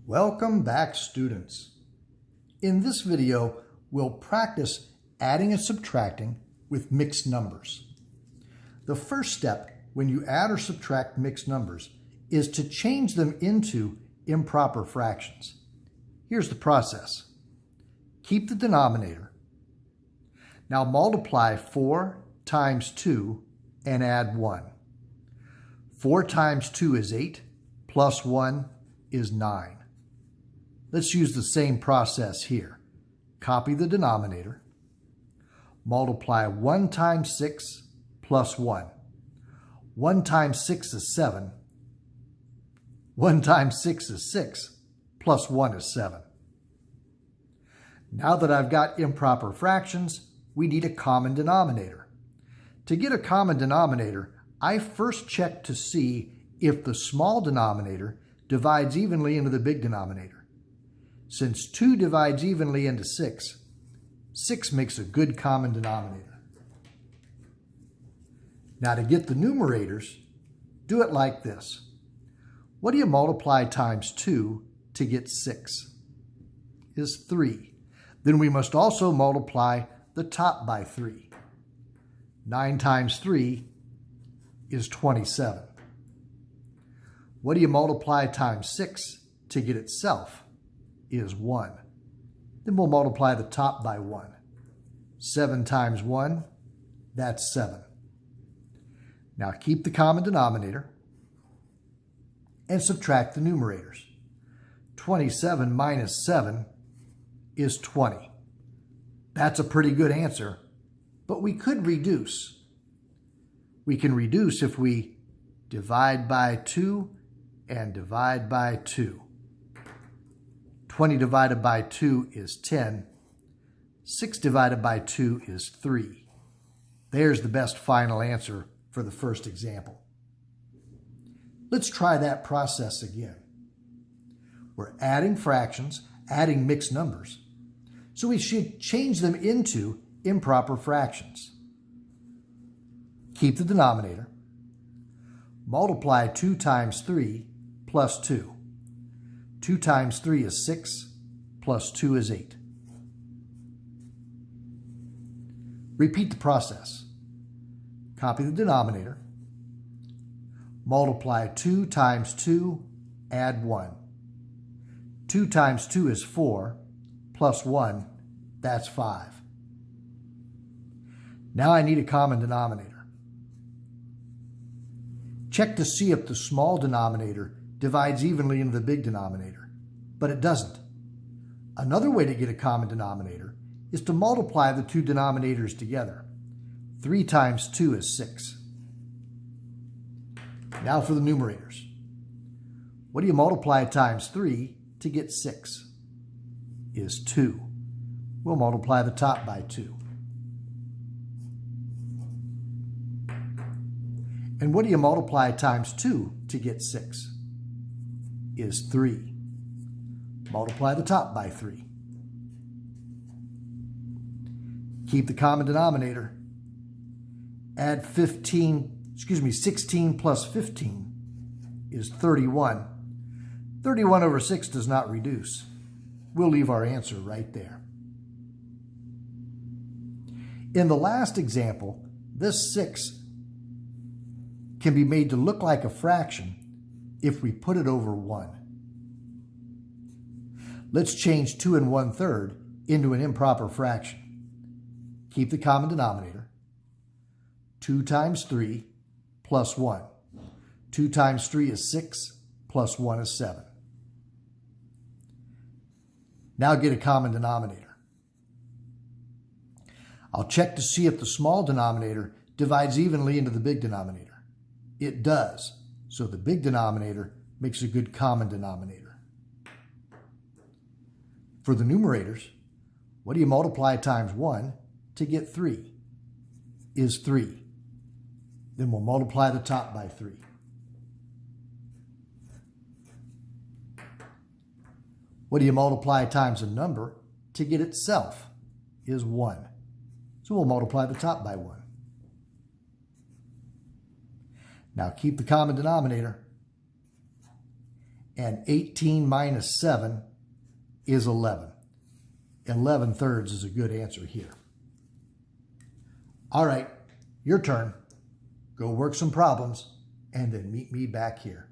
Welcome back, students. In this video, we'll practice adding and subtracting with mixed numbers. The first step when you add or subtract mixed numbers is to change them into improper fractions. Here's the process. Keep the denominator. Now multiply 4 times 2 and add 1. 4 times 2 is 8, plus 1 is 9. Let's use the same process here. Copy the denominator. Multiply 1 times 6 plus 1. 1 times 6 is 7. 1 times 6 is 6, plus 1 is 7. Now that I've got improper fractions, we need a common denominator. To get a common denominator, I first check to see if the small denominator divides evenly into the big denominator. Since 2 divides evenly into 6, 6 makes a good common denominator. Now to get the numerators, do it like this. What do you multiply times 2 to get 6? Is 3. Then we must also multiply the top by 3. 9 times 3 is 27. What do you multiply times 6 to get itself? Is 1. Then we'll multiply the top by 1. 7 times 1, that's 7. Now keep the common denominator and subtract the numerators. 27 minus 7 is 20. That's a pretty good answer, but we could reduce. We can reduce if we divide by 2 and divide by 2. 20 divided by 2 is 10. 6 divided by 2 is 3. There's the best final answer for the first example. Let's try that process again. We're adding fractions, adding mixed numbers, so we should change them into improper fractions. Keep the denominator. Multiply 2 times 3 plus 2. 2 times 3 is 6, plus 2 is 8. Repeat the process. Copy the denominator. Multiply 2 times 2, add 1. 2 times 2 is 4, plus 1, that's 5. Now I need a common denominator. Check to see if the small denominator divides evenly into the big denominator, but it doesn't. Another way to get a common denominator is to multiply the two denominators together. 3 times 2 is 6. Now for the numerators. What do you multiply times 3 to get 6? Is 2. We'll multiply the top by 2. And what do you multiply times 2 to get 6? Is 3. Multiply the top by 3. Keep the common denominator. Add 16 plus 15 is 31. 31 over 6 does not reduce. We'll leave our answer right there. In the last example, this 6 can be made to look like a fraction if we put it over 1. Let's change 2 1/3 into an improper fraction. Keep the common denominator. 2 times 3 plus 1. 2 times 3 is 6, plus 1 is 7. Now get a common denominator. I'll check to see if the small denominator divides evenly into the big denominator. It does. So the big denominator makes a good common denominator. For the numerators, what do you multiply times 1 to get 3? Is 3. Then we'll multiply the top by 3. What do you multiply times a number to get itself? Is 1. So we'll multiply the top by 1. Now keep the common denominator And 18 minus 7 is 11. 11/3 is a good answer here. All right, your turn. Go work some problems and then meet me back here.